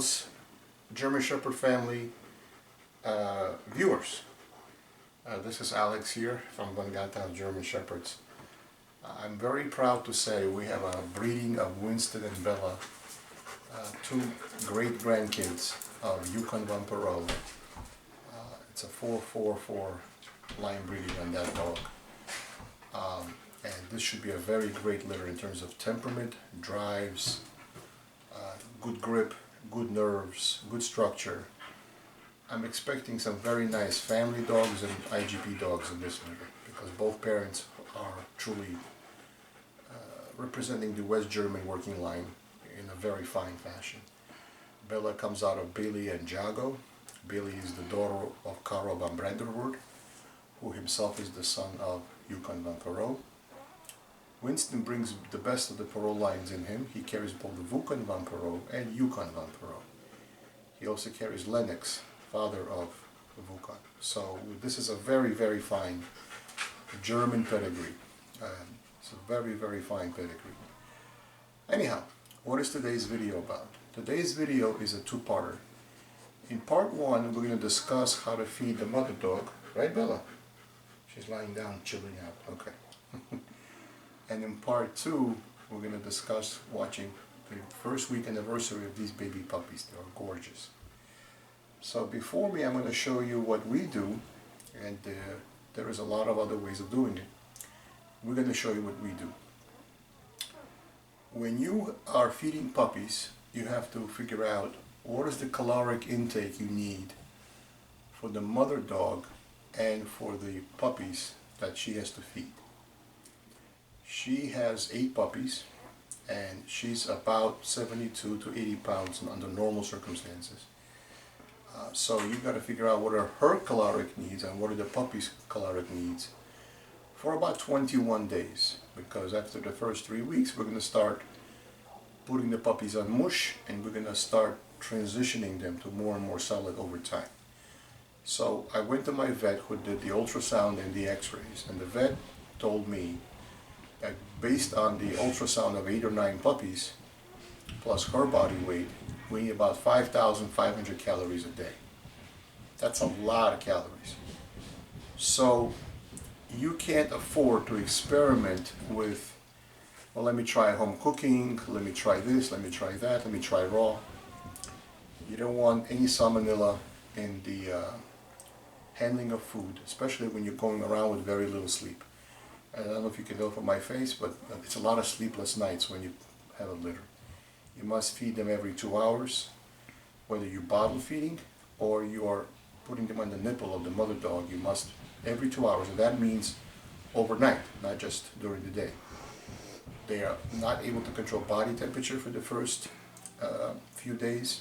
house, German Shepherd family viewers. This is Alex here from Bangatan German Shepherds. I'm very proud to say we have a breeding of Winston and Bella, two great grandkids of Yukon Van Perot. It's a 444 line breeding on that dog. And this should be a very great litter in terms of temperament, drives, good grip, good nerves, good structure. I'm expecting some very nice family dogs and IGP dogs in this litter because both parents are truly representing the West German working line in a very fine fashion. Bella comes out of Bailey and Jago. Bailey is the daughter of Karel van Brandenburg, who himself is the son of Yukon van Perot. Winston brings the best of the Perot lines in him. He carries both the Wukan van Perot and Yukon van Perot. He also carries Lennox, father of Wukan. So this is a very, very fine German pedigree. It's a very, very fine pedigree. Anyhow, what is today's video about? Today's video is a two-parter. In part one, we're going to discuss how to feed the mother dog. Right, Bella? She's lying down, chilling out. Okay. And in part two, we're going to discuss watching the first week anniversary of these baby puppies. They are gorgeous. So before me, I'm going to show you what we do, and there is a lot of other ways of doing it. We're going to show you what we do. When you are feeding puppies, you have to figure out what is the caloric intake you need for the mother dog and for the puppies that she has to feed. She has 8 puppies, and she's about 72 to 80 pounds under normal circumstances. So you got to figure out what are her caloric needs and what are the puppies' caloric needs for about 21 days. Because after the first 3 weeks, we're going to start putting the puppies on mush, and we're going to start transitioning them to more and more solid over time. So I went to my vet who did the ultrasound and the x-rays, and the vet told me that based on the ultrasound of 8 or 9 puppies, plus her body weight, we need about 5,500 calories a day. That's a lot of calories. So you can't afford to experiment with, well, let me try home cooking, let me try this, let me try that, let me try raw. You don't want any salmonella in the handling of food, especially when you're going around with very little sleep. And I don't know if you can tell from my face, but it's a lot of sleepless nights when you have a litter. You must feed them every 2 hours, whether you're bottle feeding or you are putting them on the nipple of the mother dog. You must every 2 hours, and that means overnight, not just during the day. They are not able to control body temperature for the first few days,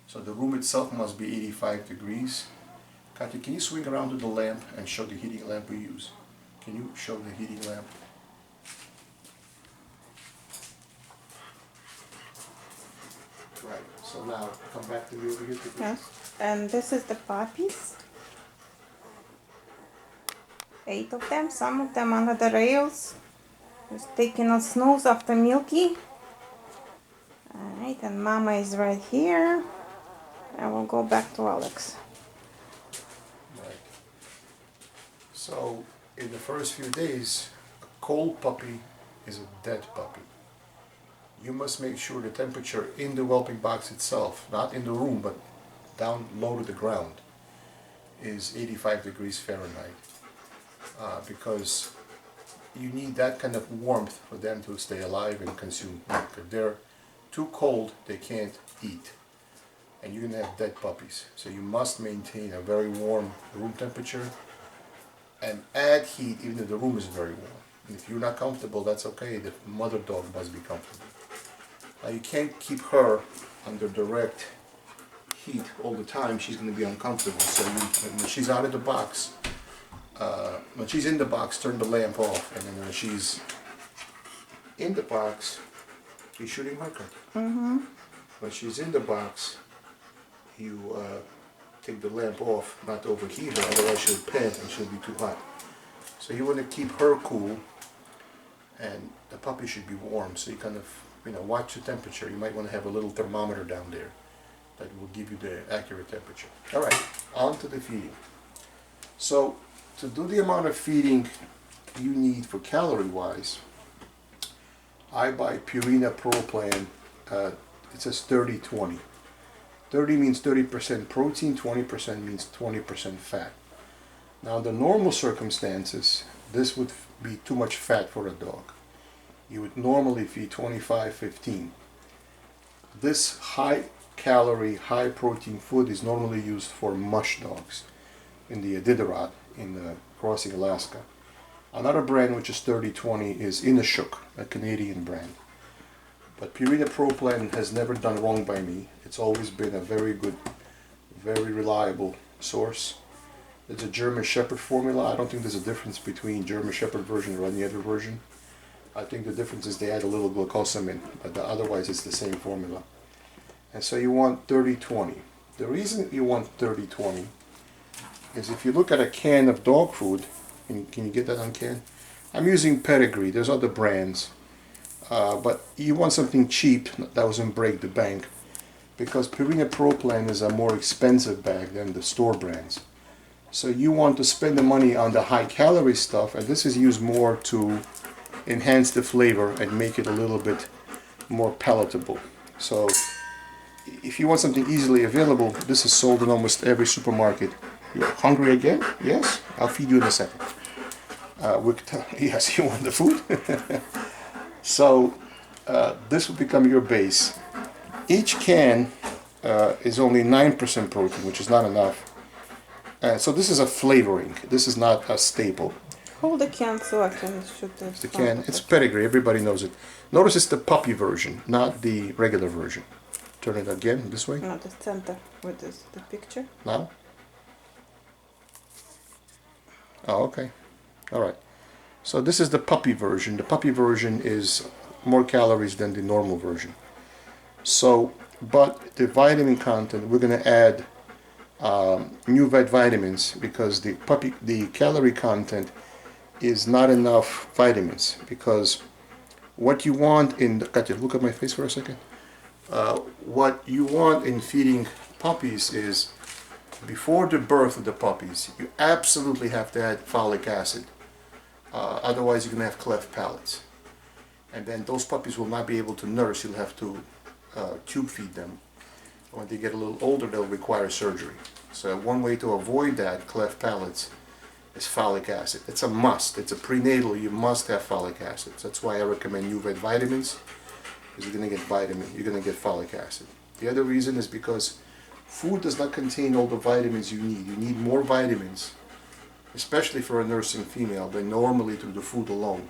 so the room itself must be 85 degrees. Katya, can you swing around to the lamp and show the heating lamp we use? Can you show the heating lamp? Right, so now come back to me over here. Yes, and this is the puppies. 8 of them, some of them under the rails. Just taking a snooze after Milky. Alright, and Mama is right here. And we'll go back to Alex. Right. So, in the first few days, a cold puppy is a dead puppy. You must make sure the temperature in the whelping box itself, not in the room, but down low to the ground, is 85 degrees Fahrenheit. Because you need that kind of warmth for them to stay alive and consume milk. If they're too cold, they can't eat. And you're going to have dead puppies. So you must maintain a very warm room temperature and add heat even if the room is very warm. And if you're not comfortable, that's okay. The mother dog must be comfortable. Now you can't keep her under direct heat all the time. She's going to be uncomfortable. So when she's out of the box, when she's in the box, turn the lamp off. And then when she's in the box, you're shooting her cut. When she's in the box, you take the lamp off, not to overheat her, otherwise she'll pant and she'll be too hot. So you want to keep her cool, and the puppy should be warm. So you kind of, watch the temperature. You might want to have a little thermometer down there. that will give you the accurate temperature. All right, on to the feeding. So to do the amount of feeding you need for calorie-wise, I buy Purina Pro Plan. It says 30-20. 30 means 30% protein, 20% means 20% fat. Now, under normal circumstances, this would be too much fat for a dog. You would normally feed 25-15. This high calorie, high protein food is normally used for mush dogs in the Iditarod in Crossing, Alaska. Another brand which is 30-20 is Inishuk, a Canadian brand. But Purina Pro Plan has never done wrong by me. It's always been a very good, very reliable source. It's a German Shepherd formula. I don't think there's a difference between German Shepherd version or any other version. I think the difference is they add a little glucosamine, but otherwise it's the same formula. And so you want 30-20. The reason you want 30-20 is if you look at a can of dog food, and can you get that on can? I'm using Pedigree. There's other brands. But you want something cheap that doesn't break the bank, because Purina Pro Plan is a more expensive bag than the store brands. So you want to spend the money on the high calorie stuff, and this is used more to enhance the flavor and make it a little bit more palatable. So if you want something easily available, this is sold in almost every supermarket. You're hungry again? Yes? I'll feed you in a second. Yes, you want the food? So this will become your base. Each can is only 9% protein, which is not enough. So this is a flavoring. This is not a staple. Hold the can so I can shoot this. The can, it's Pedigree. Everybody knows it. Notice it's the puppy version, not the regular version. Turn it again this way. No, the center with the picture. Now? Oh, okay. All right. So this is the puppy version. The puppy version is more calories than the normal version. So, but the vitamin content, we're going to add new vet vitamins, because the calorie content is not enough vitamins. Because what you want in Katya, look at my face for a second. What you want in feeding puppies is, before the birth of the puppies, you absolutely have to add folic acid. Otherwise you're going to have cleft palates. And then those puppies will not be able to nurse. You'll have to tube feed them. When they get a little older, they'll require surgery. So one way to avoid that, cleft palates, is folic acid. It's a must. It's a prenatal. You must have folic acid. That's why I recommend new vet vitamins, because you're going to get you're going to get folic acid. The other reason is because food does not contain all the vitamins you need. You need more vitamins, especially for a nursing female, than normally through the food alone,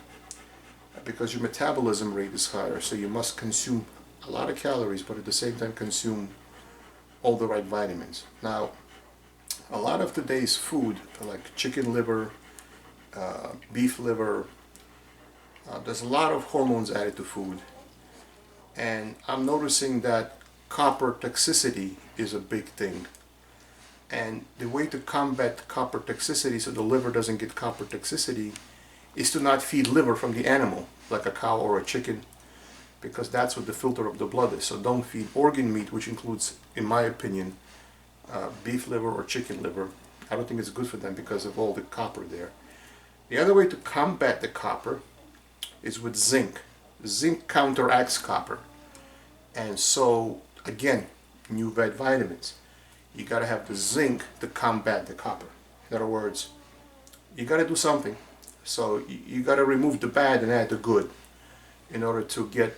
because your metabolism rate is higher. So you must consume a lot of calories, but at the same time consume all the right vitamins. Now, a lot of today's food, like chicken liver, beef liver, there's a lot of hormones added to food, and I'm noticing that copper toxicity is a big thing. And the way to combat copper toxicity, so the liver doesn't get copper toxicity, is to not feed liver from the animal, like a cow or a chicken, because that's what the filter of the blood is. So don't feed organ meat, which includes, in my opinion, beef liver or chicken liver. I don't think it's good for them because of all the copper there. The other way to combat the copper is with zinc. Zinc counteracts copper. And so, again, new vet vitamins. You got to have the zinc to combat the copper. In other words, you got to do something. So you got to remove the bad and add the good in order to get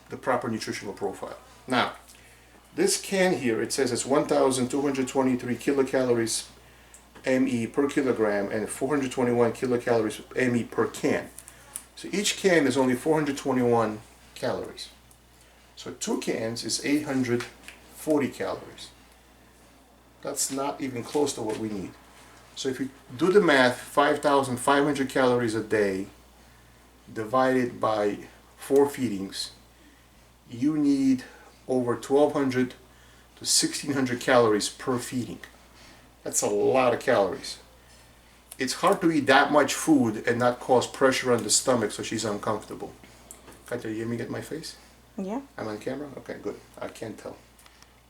the proper nutritional profile. Now, this can here, it says it's 1,223 kilocalories ME per kilogram and 421 kilocalories ME per can. So each can is only 421 calories. So 2 cans is 840 calories. That's not even close to what we need. So if you do the math, 5,500 calories a day divided by 4 feedings, you need over 1,200 to 1,600 calories per feeding. That's a lot of calories. It's hard to eat that much food and not cause pressure on the stomach so she's uncomfortable. Katya, you hear me get my face? Yeah. I'm on camera? Okay, good. I can't tell.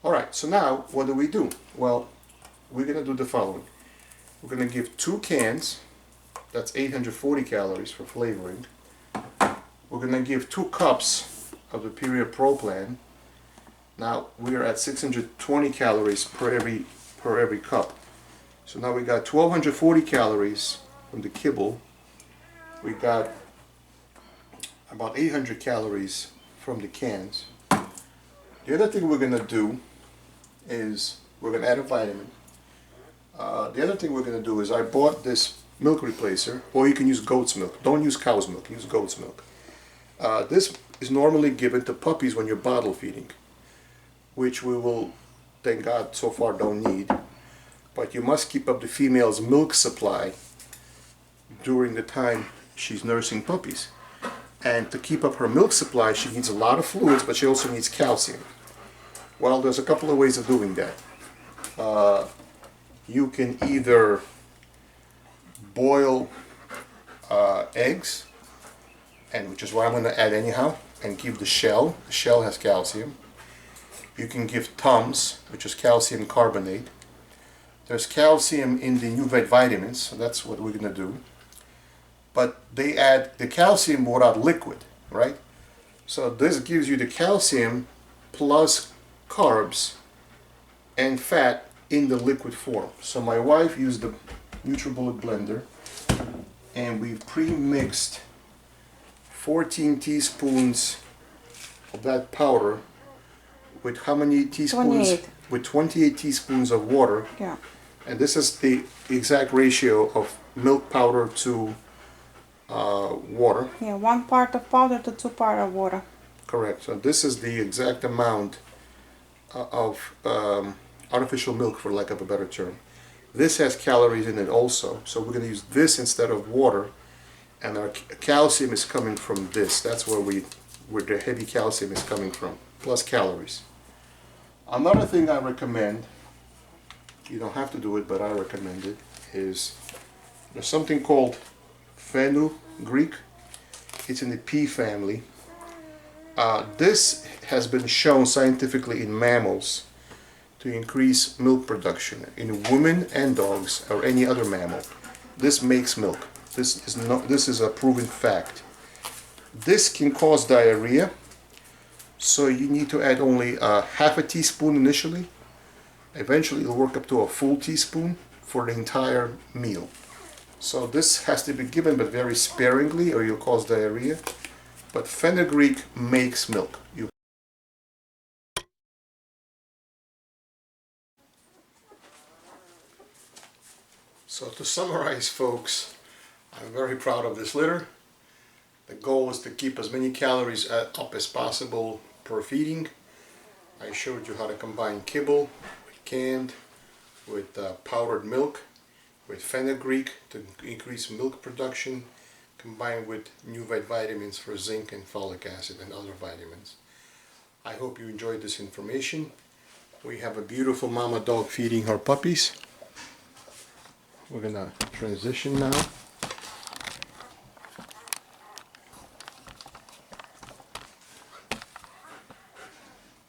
Alright, so now what do? Well, we're going to do the following. We're going to give 2 cans, that's 840 calories for flavoring. We're going to give 2 cups of the period Pro Plan. Now we're at 620 calories per every cup. So now we got 1240 calories from the kibble. We got about 800 calories from the cans. The other thing we're going to do is we're going to add a vitamin. The other thing we're going to do is I bought this milk replacer, or you can use goat's milk. Don't use cow's milk, use goat's milk. This is normally given to puppies when you're bottle feeding, which we will, thank God, so far don't need. But you must keep up the female's milk supply during the time she's nursing puppies. And to keep up her milk supply, she needs a lot of fluids, but she also needs calcium. Well, there's a couple of ways of doing that. You can either boil eggs, and which is what I'm going to add anyhow, and give the shell. The shell has calcium. You can give Tums, which is calcium carbonate. There's calcium in the new vet vitamins, so that's what we're going to do. But they add the calcium without liquid, right? So this gives you the calcium plus carbs and fat in the liquid form. So my wife used the NutriBullet blender, and we've pre-mixed 14 teaspoons of that powder with how many teaspoons? 28. With 28 teaspoons of water. Yeah. And this is the exact ratio of milk powder to water. Yeah, 1 part of powder to 2 part of water. Correct. So this is the exact amount of artificial milk, for lack of a better term. This has calories in it also, so we're going to use this instead of water, and our calcium is coming from this. That's where the heavy calcium is coming from, plus calories. Another thing I recommend, you don't have to do it, but I recommend it, is there's something called fenugreek. It's in the pea family. This has been shown scientifically in mammals to increase milk production in women and dogs or any other mammal. This makes milk. This is a proven fact. This can cause diarrhea, so you need to add only half a teaspoon initially. Eventually it'll work up to a full teaspoon for the entire meal. So this has to be given, but very sparingly, or you'll cause diarrhea. But fenugreek makes milk. So to summarize, folks, I'm very proud of this litter. The goal is to keep as many calories up as possible per feeding. I showed you how to combine kibble with canned, with powdered milk, with fenugreek to increase milk production, combined with new vet vitamins for zinc and folic acid and other vitamins. I hope you enjoyed this information. We have a beautiful mama dog feeding her puppies. We're gonna transition now.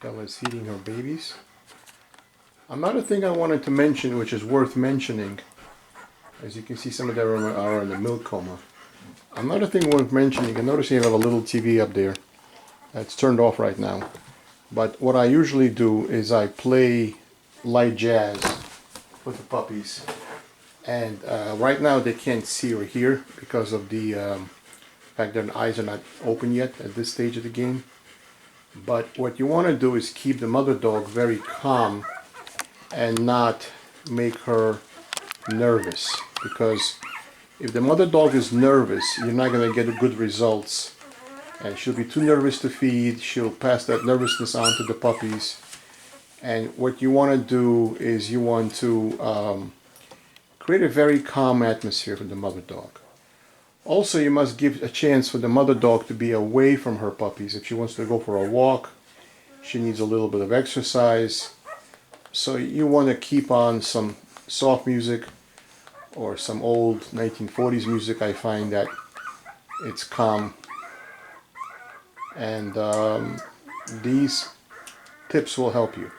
Bella's feeding her babies. Another thing I wanted to mention, which is worth mentioning, as you can see, some of them are in the milk coma. Another thing worth mentioning, you notice you have a little TV up there. It's turned off right now. But what I usually do is I play light jazz with the puppies. And right now they can't see or hear because of the fact their eyes are not open yet at this stage of the game. But what you want to do is keep the mother dog very calm and not make her nervous, because if the mother dog is nervous, you're not going to get good results, and she'll be too nervous to feed. She'll pass that nervousness on to the puppies. And what you want to do is you want to create a very calm atmosphere for the mother dog. Also, you must give a chance for the mother dog to be away from her puppies. If she wants to go for a walk, she needs a little bit of exercise. So you want to keep on some soft music or some old 1940s music. I find that it's calm. And these tips will help you.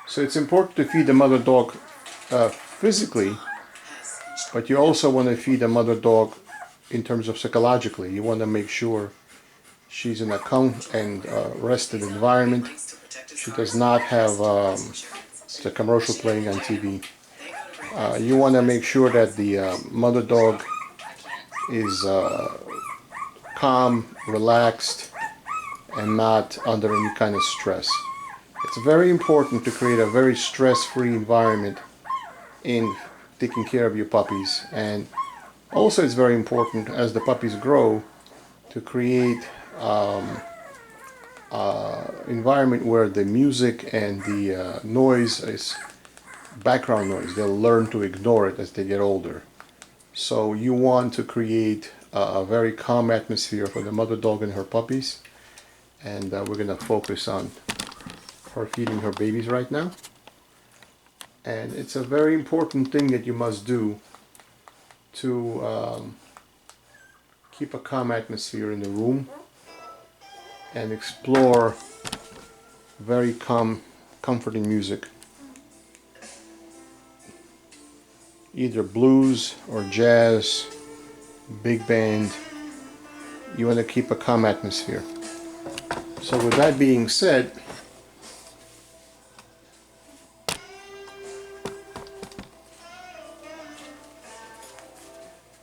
So it's important to feed the mother dog physically, but you also want to feed the mother dog in terms of psychologically. You want to make sure she's in a calm and rested environment. She does not have the commercial playing on TV. You want to make sure that the mother dog is calm, relaxed, and not under any kind of stress. It's very important to create a very stress-free environment in taking care of your puppies, and also it's very important as the puppies grow to create environment where the music and the noise is background noise. They'll learn to ignore it as they get older. So you want to create a very calm atmosphere for the mother dog and her puppies, and we're going to focus on her feeding her babies right now. And it's a very important thing that you must do to keep a calm atmosphere in the room and explore very calm, comforting music. Either blues or jazz, big band. You want to keep a calm atmosphere. So with that being said,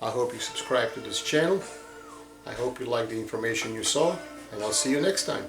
I hope you subscribe to this channel. I hope you like the information you saw, and I'll see you next time.